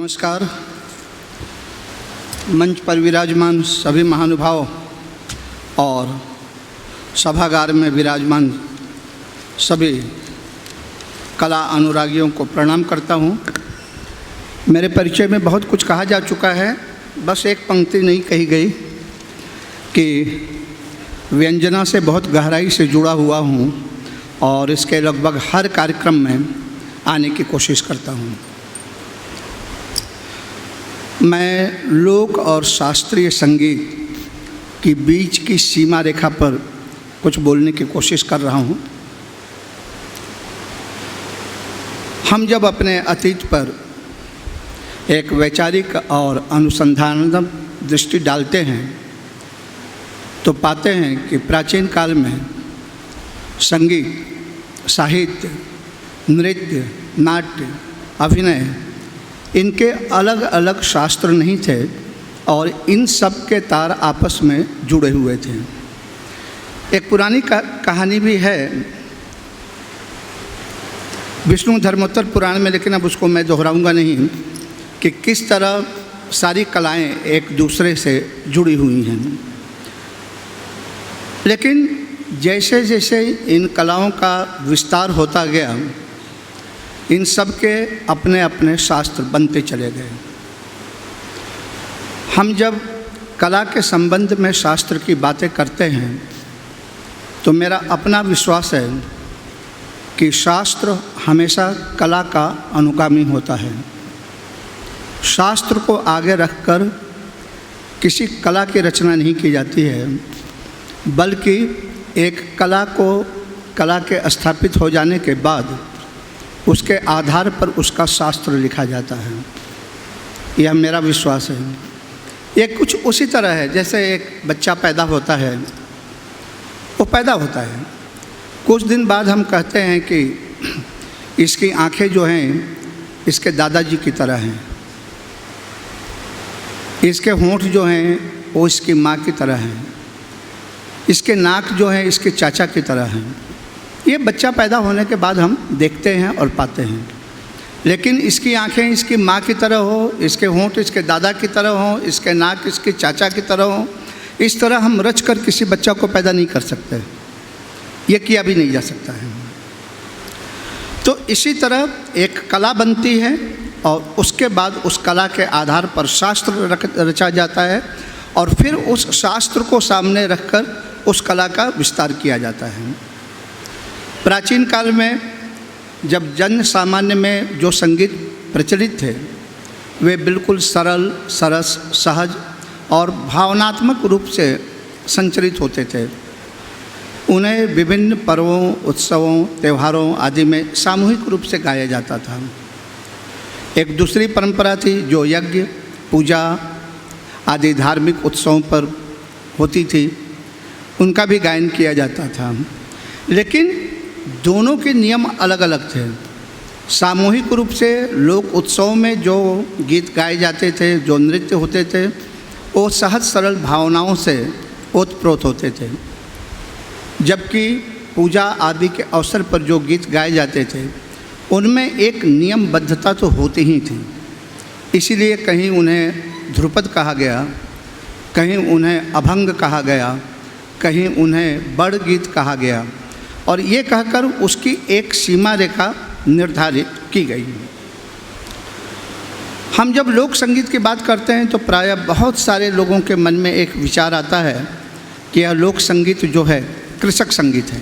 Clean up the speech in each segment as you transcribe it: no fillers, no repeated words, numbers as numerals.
नमस्कार। मंच पर विराजमान सभी महानुभाव और सभागार में विराजमान सभी कला अनुरागियों को प्रणाम करता हूँ। मेरे परिचय में बहुत कुछ कहा जा चुका है, बस एक पंक्ति नहीं कही गई कि व्यंजना से बहुत गहराई से जुड़ा हुआ हूँ और इसके लगभग हर कार्यक्रम में आने की कोशिश करता हूँ। मैं लोक और शास्त्रीय संगीत की बीच की सीमा रेखा पर कुछ बोलने की कोशिश कर रहा हूँ। हम जब अपने अतीत पर एक वैचारिक और अनुसंधानात्मक दृष्टि डालते हैं तो पाते हैं कि प्राचीन काल में संगीत, साहित्य, नृत्य, नाट्य, अभिनय, इनके अलग अलग शास्त्र नहीं थे और इन सब के तार आपस में जुड़े हुए थे। एक पुरानी कहानी भी है विष्णु धर्मोत्तर पुराण में, लेकिन अब उसको मैं दोहराऊंगा नहीं, कि किस तरह सारी कलाएं एक दूसरे से जुड़ी हुई हैं। लेकिन जैसे जैसे इन कलाओं का विस्तार होता गया, इन सब के अपने अपने शास्त्र बनते चले गए। हम जब कला के संबंध में शास्त्र की बातें करते हैं तो मेरा अपना विश्वास है कि शास्त्र हमेशा कला का अनुगामी होता है। शास्त्र को आगे रखकर किसी कला की रचना नहीं की जाती है, बल्कि एक कला के स्थापित हो जाने के बाद उसके आधार पर उसका शास्त्र लिखा जाता है। यह मेरा विश्वास है। ये कुछ उसी तरह है जैसे एक बच्चा पैदा होता है, वो पैदा होता है, कुछ दिन बाद हम कहते हैं कि इसकी आंखें जो हैं इसके दादाजी की तरह हैं, इसके होंठ जो हैं वो इसकी माँ की तरह हैं, इसके नाक जो है इसके चाचा की तरह हैं। ये बच्चा पैदा होने के बाद हम देखते हैं और पाते हैं। लेकिन इसकी आंखें इसकी माँ की तरह हो, इसके होंठ इसके दादा की तरह हो, इसके नाक इसके चाचा की तरह हो, इस तरह हम रच कर किसी बच्चा को पैदा नहीं कर सकते। ये किया भी नहीं जा सकता है। तो इसी तरह एक कला बनती है और उसके बाद उस कला के आधार पर शास्त्र रचा जाता है और फिर उस शास्त्र को सामने रखकर उस कला का विस्तार किया जाता है। प्राचीन काल में जब जन सामान्य में जो संगीत प्रचलित थे वे बिल्कुल सरल, सरस, सहज और भावनात्मक रूप से संचरित होते थे। उन्हें विभिन्न पर्वों, उत्सवों, त्योहारों आदि में सामूहिक रूप से गाया जाता था। एक दूसरी परंपरा थी जो यज्ञ, पूजा आदि धार्मिक उत्सवों पर होती थी, उनका भी गायन किया जाता था। लेकिन दोनों के नियम अलग अलग थे। सामूहिक रूप से लोक उत्सवों में जो गीत गाए जाते थे, जो नृत्य होते थे, वो सहज सरल भावनाओं से ओतप्रोत होते थे, जबकि पूजा आदि के अवसर पर जो गीत गाए जाते थे उनमें एक नियमबद्धता तो होती ही थी। इसीलिए कहीं उन्हें ध्रुपद कहा गया, कहीं उन्हें अभंग कहा गया, कहीं उन्हें बड़ गीत कहा गया और ये कहकर उसकी एक सीमा रेखा निर्धारित की गई। हम जब लोक संगीत की बात करते हैं तो प्रायः बहुत सारे लोगों के मन में एक विचार आता है कि यह लोक संगीत जो है कृषक संगीत है,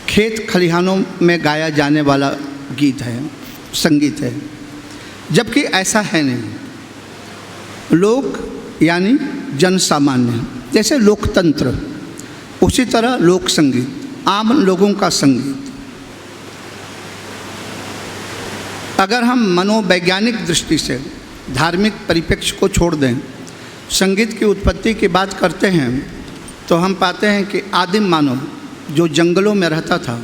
खेत खलिहानों में गाया जाने वाला गीत है, संगीत है, जबकि ऐसा है नहीं। लोक यानी जन सामान्य, जैसे लोकतंत्र, उसी तरह लोक संगीत आम लोगों का संगीत। अगर हम मनोवैज्ञानिक दृष्टि से धार्मिक परिप्रेक्ष्य को छोड़ दें, संगीत की उत्पत्ति की बात करते हैं तो हम पाते हैं कि आदिम मानव जो जंगलों में रहता था,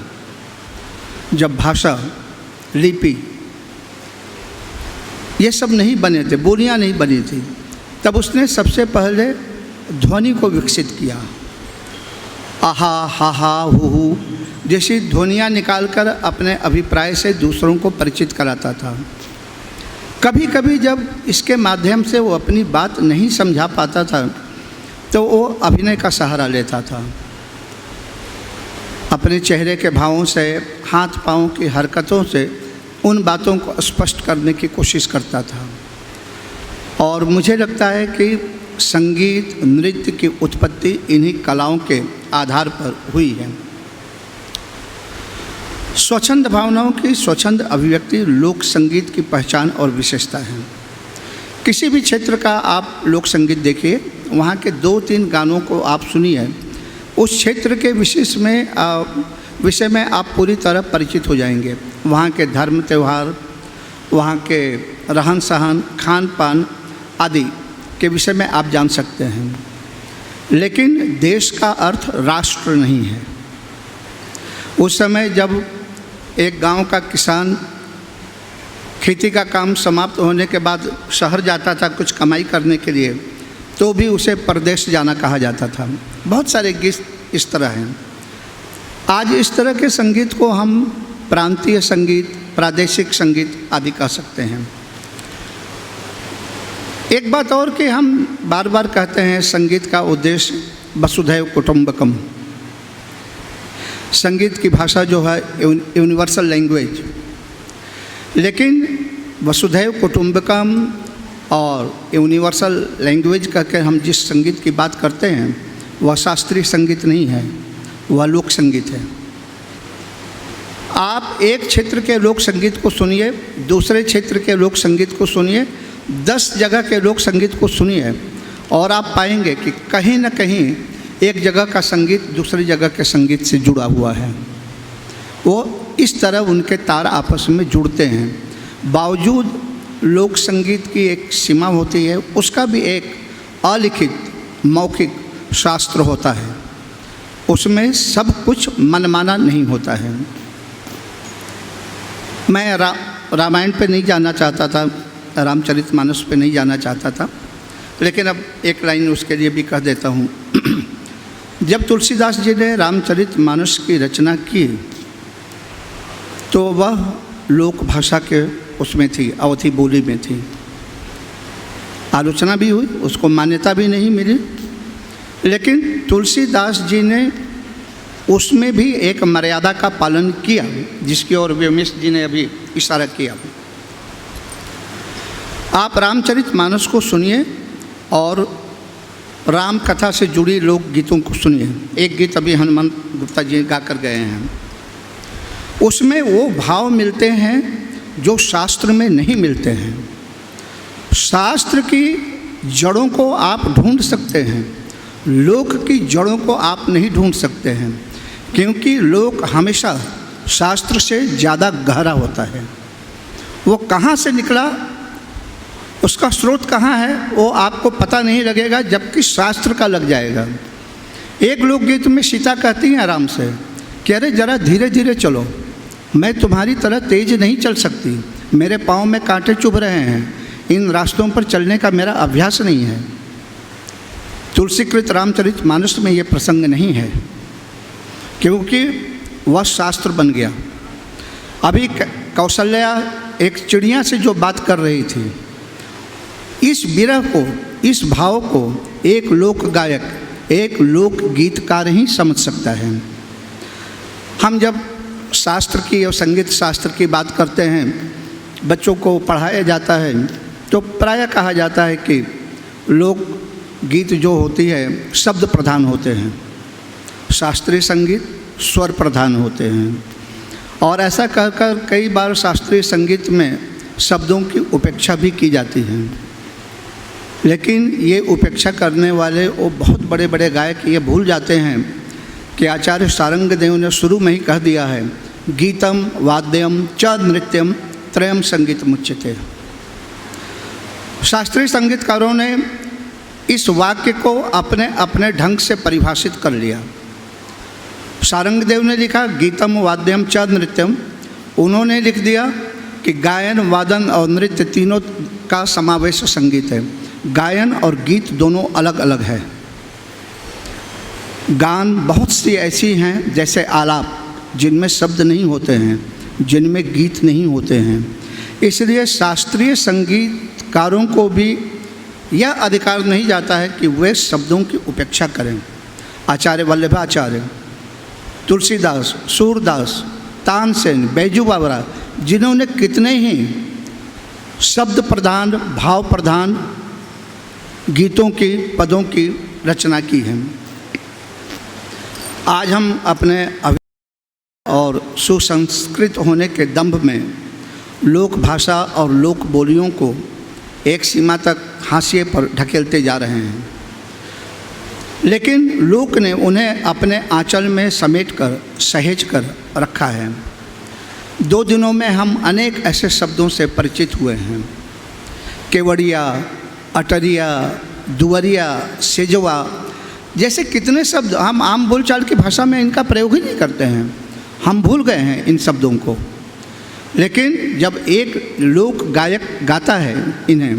जब भाषा, लिपि ये सब नहीं बने थे, बोलियां नहीं बनी थी, तब उसने सबसे पहले ध्वनि को विकसित किया। आहा, हा हा, हु हु जैसी ध्वनियाँ निकालकर अपने अभिप्राय से दूसरों को परिचित कराता था। कभी कभी जब इसके माध्यम से वो अपनी बात नहीं समझा पाता था तो वो अभिनय का सहारा लेता था। अपने चेहरे के भावों से, हाथ पाँव की हरकतों से उन बातों को स्पष्ट करने की कोशिश करता था। और मुझे लगता है कि संगीत नृत्य की उत्पत्ति इन्हीं कलाओं के आधार पर हुई है। स्वच्छंद भावनाओं की स्वच्छंद अभिव्यक्ति लोक संगीत की पहचान और विशेषता है। किसी भी क्षेत्र का आप लोक संगीत देखिए, वहाँ के 2-3 गानों को आप सुनिए, उस क्षेत्र के विषय में आप पूरी तरह परिचित हो जाएंगे। वहाँ के धर्म त्यौहार, वहाँ के रहन सहन, खान पान आदि के विषय में आप जान सकते हैं। लेकिन देश का अर्थ राष्ट्र नहीं है। उस समय जब एक गांव का किसान खेती का काम समाप्त होने के बाद शहर जाता था कुछ कमाई करने के लिए, तो भी उसे परदेश जाना कहा जाता था। बहुत सारे गीत इस तरह हैं। आज इस तरह के संगीत को हम प्रांतीय संगीत, प्रादेशिक संगीत आदि कह सकते हैं। एक बात और कि हम बार बार कहते हैं संगीत का उद्देश्य वसुधैव कुटुंबकम। संगीत की भाषा जो है यूनिवर्सल लैंग्वेज, लेकिन वसुधैव कुटुंबकम और यूनिवर्सल लैंग्वेज कहकर हम जिस संगीत की बात करते हैं वह शास्त्रीय संगीत नहीं है, वह लोक संगीत है। आप एक क्षेत्र के लोक संगीत को सुनिए, दूसरे क्षेत्र के लोक संगीत को सुनिए, 10 जगह के लोक संगीत को सुनिए और आप पाएंगे कि कहीं न कहीं एक जगह का संगीत दूसरी जगह के संगीत से जुड़ा हुआ है। वो इस तरह उनके तार आपस में जुड़ते हैं। बावजूद लोक संगीत की एक सीमा होती है, उसका भी एक अलिखित मौखिक शास्त्र होता है। उसमें सब कुछ मनमाना नहीं होता है। मैं रामायण पे नहीं जाना चाहता था, रामचरितमानस पे नहीं जाना चाहता था, लेकिन अब एक लाइन उसके लिए भी कह देता हूँ। जब तुलसीदास जी ने रामचरितमानस की रचना की तो वह लोक भाषा के उसमें थी, अवधी बोली में थी। आलोचना भी हुई, उसको मान्यता भी नहीं मिली, लेकिन तुलसीदास जी ने उसमें भी एक मर्यादा का पालन किया, जिसकी ओर व्योमेश जी ने अभी इशारा किया। आप रामचरितमानस को सुनिए और राम कथा से जुड़ी लोक गीतों को सुनिए। एक गीत अभी हनुमान गुप्ता जी गा कर गए हैं, उसमें वो भाव मिलते हैं जो शास्त्र में नहीं मिलते हैं। शास्त्र की जड़ों को आप ढूंढ सकते हैं, लोक की जड़ों को आप नहीं ढूंढ सकते हैं, क्योंकि लोक हमेशा शास्त्र से ज़्यादा गहरा होता है। वो कहाँ से निकला, उसका स्रोत कहाँ है, वो आपको पता नहीं लगेगा जबकि शास्त्र का लग जाएगा। एक लोकगीत में सीता कहती हैं राम से कि अरे ज़रा धीरे धीरे चलो, मैं तुम्हारी तरह तेज नहीं चल सकती, मेरे पाँव में कांटे चुभ रहे हैं, इन रास्तों पर चलने का मेरा अभ्यास नहीं है। तुलसीकृत रामचरितमानस में ये प्रसंग नहीं है, क्योंकि वह शास्त्र बन गया। अभी कौशल्या एक चिड़िया से जो बात कर रही थी, इस विरह को, इस भाव को एक लोक गायक, एक लोक गीतकार ही समझ सकता है। हम जब शास्त्र की और संगीत शास्त्र की बात करते हैं, बच्चों को पढ़ाया जाता है, तो प्रायः कहा जाता है कि लोक गीत जो होती है शब्द प्रधान होते हैं, शास्त्रीय संगीत स्वर प्रधान होते हैं। और ऐसा कहकर कई बार शास्त्रीय संगीत में शब्दों की उपेक्षा भी की जाती है, लेकिन ये उपेक्षा करने वाले वो बहुत बड़े बड़े गायक ये भूल जाते हैं कि आचार्य सारंगदेव ने शुरू में ही कह दिया है, गीतम वाद्यम च नृत्यम त्रयम संगीत मुच्यते। शास्त्रीय संगीतकारों ने इस वाक्य को अपने अपने ढंग से परिभाषित कर लिया। सारंगदेव ने लिखा गीतम वाद्यम च नृत्यम, उन्होंने लिख दिया कि गायन वादन और नृत्य तीनों का समावेश संगीत है। गायन और गीत दोनों अलग अलग है। गान बहुत सी ऐसी हैं जैसे आलाप, जिनमें शब्द नहीं होते हैं, जिनमें गीत नहीं होते हैं। इसलिए शास्त्रीय संगीतकारों को भी यह अधिकार नहीं जाता है कि वे शब्दों की उपेक्षा करें। आचार्य वल्लभाचार्य, तुलसीदास, सूरदास, तानसेन, बैजू बावरा, जिन्होंने कितने ही शब्द प्रधान, भाव प्रधान गीतों की, पदों की रचना की है। आज हम अपने और सुसंस्कृत होने के दंभ में लोक भाषा और लोक बोलियों को एक सीमा तक हाशिए पर ढकेलते जा रहे हैं, लेकिन लोक ने उन्हें अपने आंचल में समेटकर सहेज कर रखा है। 2 दिनों में हम अनेक ऐसे शब्दों से परिचित हुए हैं। केवड़िया, अटरिया, दुवरिया, सेजवा जैसे कितने शब्द हम आम बोलचाल की भाषा में इनका प्रयोग ही नहीं करते हैं। हम भूल गए हैं इन शब्दों को, लेकिन जब एक लोक गायक गाता है इन्हें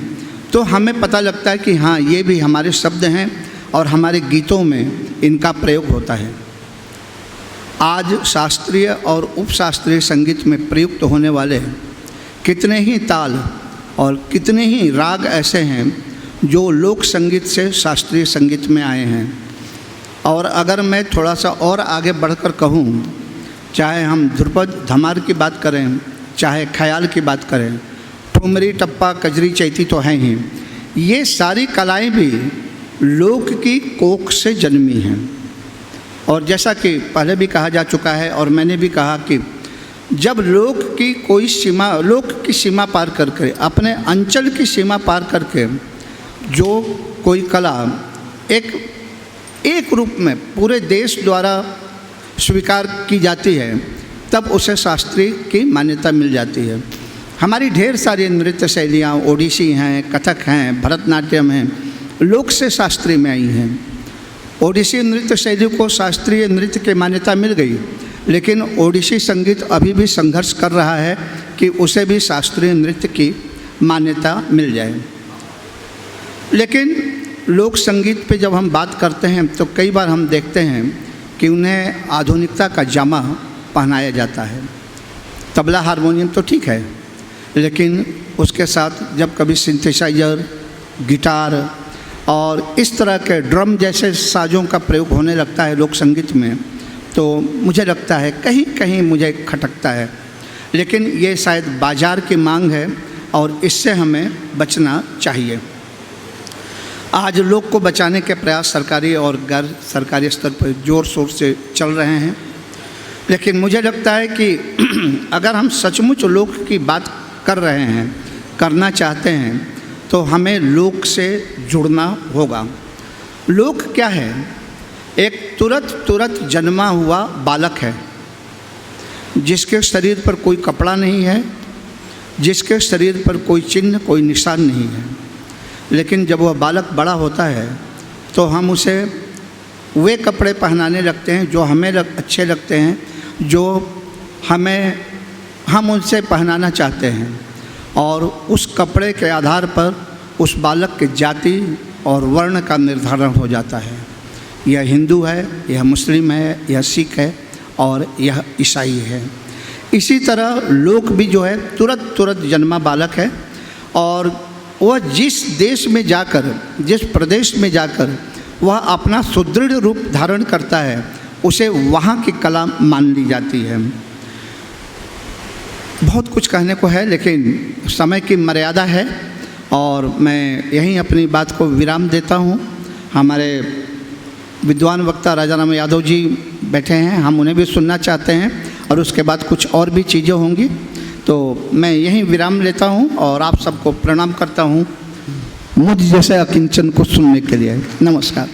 तो हमें पता लगता है कि हाँ, ये भी हमारे शब्द हैं और हमारे गीतों में इनका प्रयोग होता है। आज शास्त्रीय और उपशास्त्रीय संगीत में प्रयुक्त होने वाले कितने ही ताल और कितने ही राग ऐसे हैं जो लोक संगीत से शास्त्रीय संगीत में आए हैं। और अगर मैं थोड़ा सा और आगे बढ़कर कहूँ, चाहे हम ध्रुपद धमार की बात करें, चाहे ख्याल की बात करें, ठुमरी, टप्पा, कजरी, चैती तो हैं ही, ये सारी कलाएं भी लोक की कोख से जन्मी हैं। और जैसा कि पहले भी कहा जा चुका है और मैंने भी कहा कि जब लोक की सीमा पार करके, अपने अंचल की सीमा पार करके जो कोई कला एक रूप में पूरे देश द्वारा स्वीकार की जाती है, तब उसे शास्त्रीय की मान्यता मिल जाती है। हमारी ढेर सारी नृत्य शैलियाँ, ओडिसी हैं, कथक हैं, भरतनाट्यम हैं, लोक से शास्त्रीय में आई हैं। ओडिसी नृत्य शैली को शास्त्रीय नृत्य की मान्यता मिल गई, लेकिन ओडिसी संगीत अभी भी संघर्ष कर रहा है कि उसे भी शास्त्रीय नृत्य की मान्यता मिल जाए। लेकिन लोक संगीत पे जब हम बात करते हैं तो कई बार हम देखते हैं कि उन्हें आधुनिकता का जामा पहनाया जाता है। तबला, हारमोनियम तो ठीक है, लेकिन उसके साथ जब कभी सिंथेसाइजर, गिटार और इस तरह के ड्रम जैसे साज़ों का प्रयोग होने लगता है लोक संगीत में, तो मुझे लगता है कहीं कहीं मुझे खटकता है। लेकिन ये शायद बाज़ार की मांग है और इससे हमें बचना चाहिए। आज लोक को बचाने के प्रयास सरकारी और गैर सरकारी स्तर पर ज़ोर शोर से चल रहे हैं, लेकिन मुझे लगता है कि अगर हम सचमुच लोक की बात कर रहे हैं, करना चाहते हैं, तो हमें लोक से जुड़ना होगा। लोक क्या है? एक तुरत जन्मा हुआ बालक है, जिसके शरीर पर कोई कपड़ा नहीं है, जिसके शरीर पर कोई चिन्ह, कोई निशान नहीं है। लेकिन जब वह बालक बड़ा होता है तो हम उसे वे कपड़े पहनाने लगते हैं जो हमें अच्छे लगते हैं, जो हम उनसे पहनाना चाहते हैं, और उस कपड़े के आधार पर उस बालक की जाति और वर्ण का निर्धारण हो जाता है। यह हिंदू है, यह मुस्लिम है, यह सिख है और यह ईसाई है। इसी तरह लोक भी जो है तुरंत जन्मा बालक है, और वह जिस देश में जाकर, जिस प्रदेश में जाकर वह अपना सुदृढ़ रूप धारण करता है, उसे वहाँ की कला मान ली जाती है। बहुत कुछ कहने को है, लेकिन समय की मर्यादा है और मैं यहीं अपनी बात को विराम देता हूँ। हमारे विद्वान वक्ता राजा राम यादव जी बैठे हैं, हम उन्हें भी सुनना चाहते हैं और उसके बाद कुछ और भी चीज़ें होंगी, तो मैं यहीं विराम लेता हूँ और आप सबको प्रणाम करता हूँ मुझ जैसे अकिंचन को सुनने के लिए। नमस्कार।